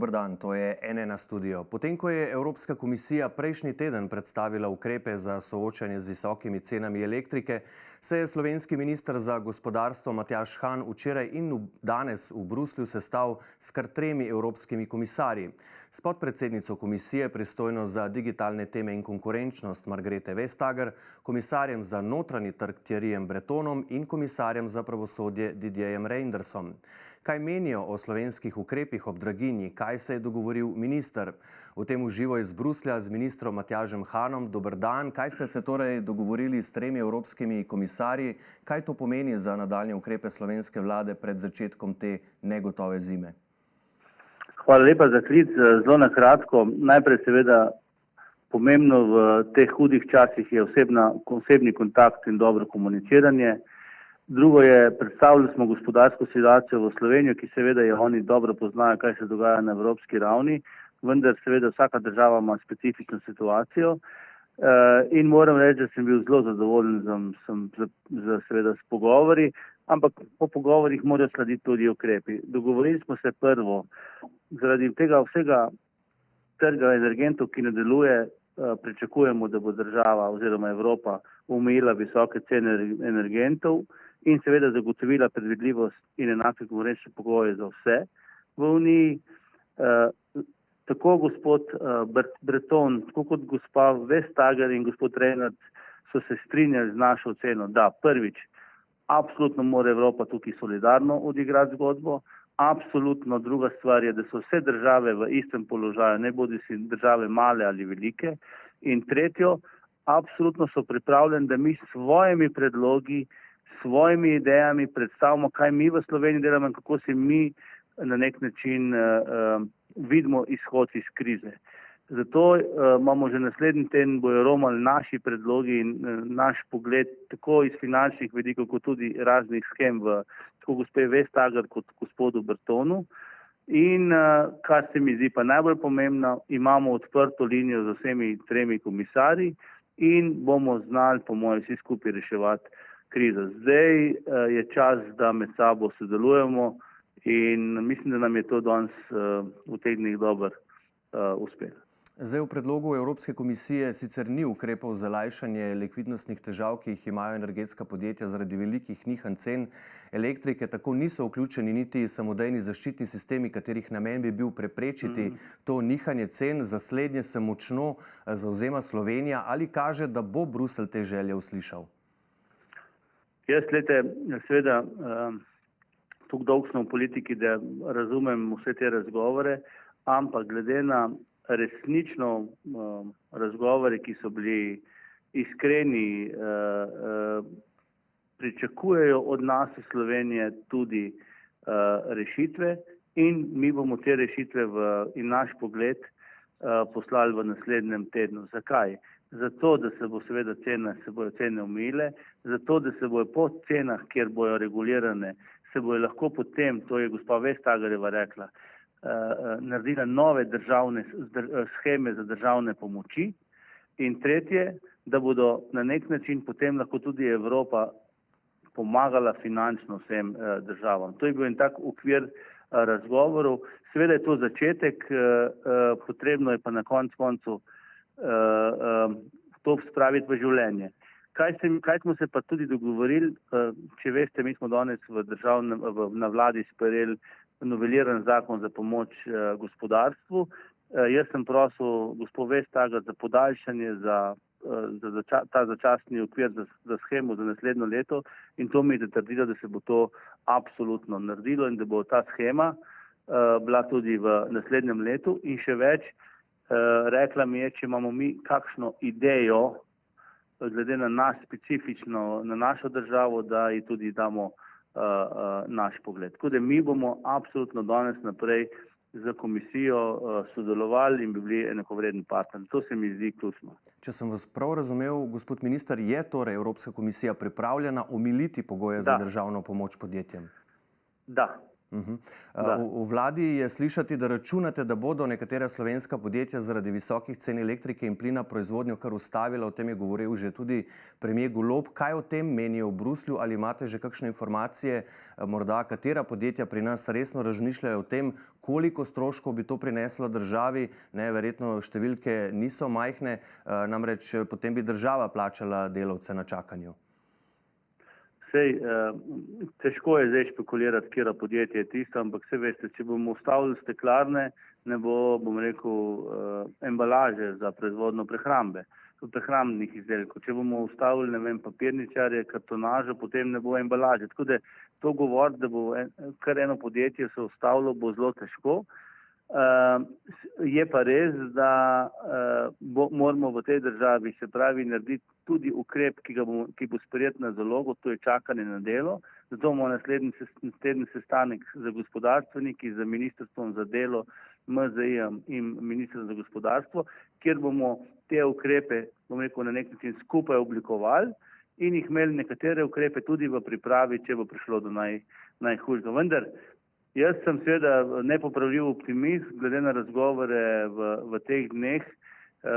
Dober dan, to je N1 studio. Potem, ko je Evropska komisija prejšnji teden predstavila ukrepe za soočanje z visokimi cenami elektrike, se je slovenski minister za gospodarstvo Matjaž Han včeraj in danes v Bruslju sestal s kar 3 evropskimi komisarji. S podpredsednico komisije pristojno za digitalne teme in konkurenčnost Margrethe Vestager, komisarjem za notranji trg Thierryjem Bretonom in komisarjem za pravosodje Didierjem Reyndersom. Kaj menijo o slovenskih ukrepih ob draginji, kaj se je dogovoril minister? V tem uživo iz Bruslja z ministrom Matjažem Hanom. Dober dan, kaj ste se torej dogovorili s 3 evropskimi komisarji? Kaj to pomeni za nadaljnje ukrepe slovenske vlade pred začetkom te negotove zime? Hvala lepa za klic. Zelo na kratko. Najprej seveda pomembno v teh hudih časih je osebni kontakt in dobro komuniciranje. Drugo je, predstavili smo gospodarsko situacijo v Slovenijo, ki seveda je oni dobro poznajo, kaj se dogaja na evropski ravni, vendar seveda vsaka država ima specifično situacijo in moram reči, da sem bil zelo zadovoljen seveda s pogovori, ampak po pogovorih morajo slediti tudi ukrepi. Dogovorili smo se prvo, zaradi tega vsega trga energentov, ki ne deluje, pričakujemo, da bo država oziroma Evropa omejila visoke cene energentov in seveda zagotovila predvidljivost in enake konkurenčne pogoje za vse v Uniji. Tako gospod Breton, tako kot gospa Vestager in gospod Reynard so se strinjali z našo oceno, da prvič, absolutno mora Evropa tukaj solidarno odigrati zgodbo, absolutno druga stvar je, da so vse države v istem položaju, ne bodisi države male ali velike, in tretjo, absolutno so pripravljeni, da mi s svojimi predlogi, svojimi idejami predstavimo, kaj mi v Sloveniji delamo in kako si mi na nek način vidimo izhod iz krize. Zato imamo že naslednji teden bojo romali naši predlogi in naš pogled tako iz finančnih vidikov, kot tudi raznih shem v tako gospe Vestager kot gospodu Bretonu. In kar se mi zdi pa najbolj pomembno, imamo odprto linijo z vsemi 3 komisarji in bomo znali, po mojem, vsi skupaj reševati krizo. Zdaj je čas, da med sabo sodelujemo in mislim, da nam je to danes v teh dneh dober uspeh. Zdaj v predlogu Evropske komisije sicer ni ukrepov za lajšanje likvidnostnih težav, ki jih imajo energetska podjetja zaradi velikih nihanj cen elektrike, tako niso vključeni niti samodejni zaščitni sistemi, katerih namen bi bil preprečiti to nihanje cen. Za slednje se močno zavzema Slovenija. Ali kaže, da bo Bruselj te želje uslišal? Jaz, seveda, tukaj dolgo smo v politiki, da razumem vse te razgovore, ampak glede na resnično razgovore, ki so bili iskreni, pričakujejo od nas iz Slovenije tudi rešitve in mi bomo te rešitve in naš pogled poslali v naslednjem tednu. Zakaj? Zato, da se bojo cene omejile, zato, da se bojo po cenah, kjer bojo regulirane, se bojo lahko potem, to je gospa Vestagerjeva rekla, naredile nove državne sheme za državne pomoči. In tretje, da bodo na nek način potem lahko tudi Evropa pomagala finančno vsem državam. To je bil en tak okvir razgovorov. Seveda je to začetek, potrebno je pa na koncu to spraviti v življenje. Kaj smo se pa tudi dogovorili, če veste, mi smo danes na vladi sprejeli noveliran zakon za pomoč gospodarstvu. Jaz sem prosil gospod Vestager za podaljšanje za ta začasni okvir za shemo za naslednjo leto in to mi je zatrdilo, da se bo to absolutno naredilo in da bo ta shema bila tudi v naslednjem letu in še več. Rekla mi je, če imamo mi kakšno idejo, glede na nas specifično, na našo državo, da ji tudi damo naš pogled. Tako da mi bomo absolutno danes naprej z komisijo sodelovali in bi bili enakovreden partner. To se mi zdi ključno. Če sem vas prav razumel, gospod minister, je torej Evropska komisija pripravljena omiliti pogoje za državno pomoč podjetjem? Da. V vladi je slišati, da računate, da bodo nekatera slovenska podjetja zaradi visokih cen elektrike in plina proizvodnjo kar ustavila. O tem je govoril že tudi premier Golob. Kaj o tem menijo v Bruslju? Ali imate že kakšne informacije, morda katera podjetja pri nas resno razmišljajo o tem, koliko stroškov bi to prineslo državi? Verjetno številke niso majhne, namreč potem bi država plačala delavce na čakanju. Težko je zdaj špekulirati, katero podjetje je tisto, ampak vse veste, če bomo ustavili steklarne, ne bo, embalaže za proizvodno prehrambnih izdelkov. Če bomo ustavili, papirničarje, kartonažo, potem ne bo embalaže. Tako da to govoriti, da bo kar eno podjetje se ustavilo, bo zelo težko. Je pa res, da moramo v tej državi, se pravi, narediti tudi ukrep, ki bo sprejet na zalogo, to je čakanje na delo. Zato bomo naslednji sestanek z gospodarstveniki, z Ministrstvom za delo, MZI-jem in Ministrstvom za gospodarstvo, kjer bomo te ukrepe, na nek način skupaj oblikovali in jih imeli nekatere ukrepe tudi v pripravi, če bo prišlo do najhujšega. Vendar jaz sem seveda nepopravljiv optimist, glede na razgovore v teh dneh.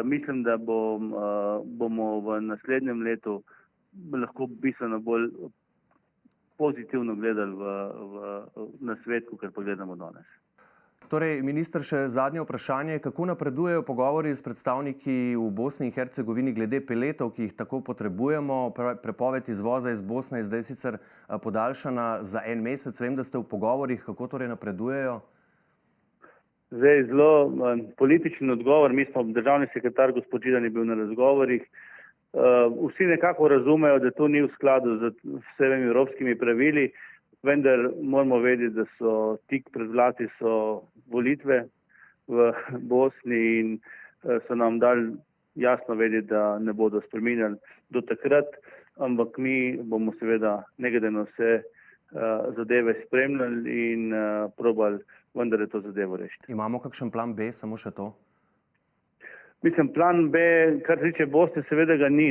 Mislim, da bomo v naslednjem letu lahko bistveno bolj pozitivno gledali na svet, kot pa gledamo danes. Torej, minister, še zadnje vprašanje. Kako napredujejo pogovori s predstavniki v Bosni in Hercegovini glede peletov, ki jih tako potrebujemo? Prepoved izvoza iz Bosne je zdaj sicer podaljšana za 1 mesec. Vem, da ste v pogovorih. Kako torej napredujejo? Zdaj, zelo političen odgovor. Mi smo, državni sekretar gospod Židan je bil na razgovorih. Vsi nekako razumejo, da to ni v skladu z vsemi evropskimi pravili, vendar moramo vedeti, da so tik pred vrati volitve v Bosni in so nam dali jasno vedeti, da ne bodo spreminjali do takrat, ampak mi bomo seveda ne glede na vse zadeve spremljali in probali vendar to zadevo rešiti. Imamo kakšen plan B, samo še to? Mislim, plan B, kar se tiče Bosne, seveda ga ni.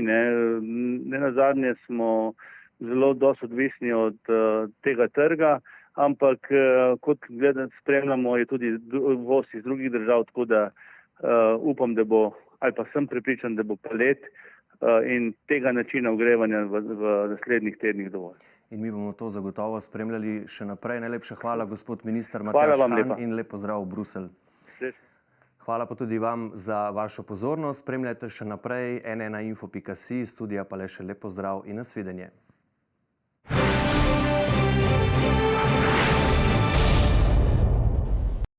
Nenazadnje smo zelo dosti odvisni od tega trga, ampak kot spremljamo, je tudi uvoz iz drugih držav, tako da upam, da bo, ali pa sem prepričan, da bo palet in tega načina ogrevanja v naslednjih tednih dovolj. In mi bomo to zagotovo spremljali še naprej. Najlepša hvala, gospod minister Matjaž Han, in lep pozdrav v Bruselj. Hvala pa tudi vam za vašo pozornost. Spremljajte še naprej n1info.si, studija pa le še lep pozdrav in nasvidenje.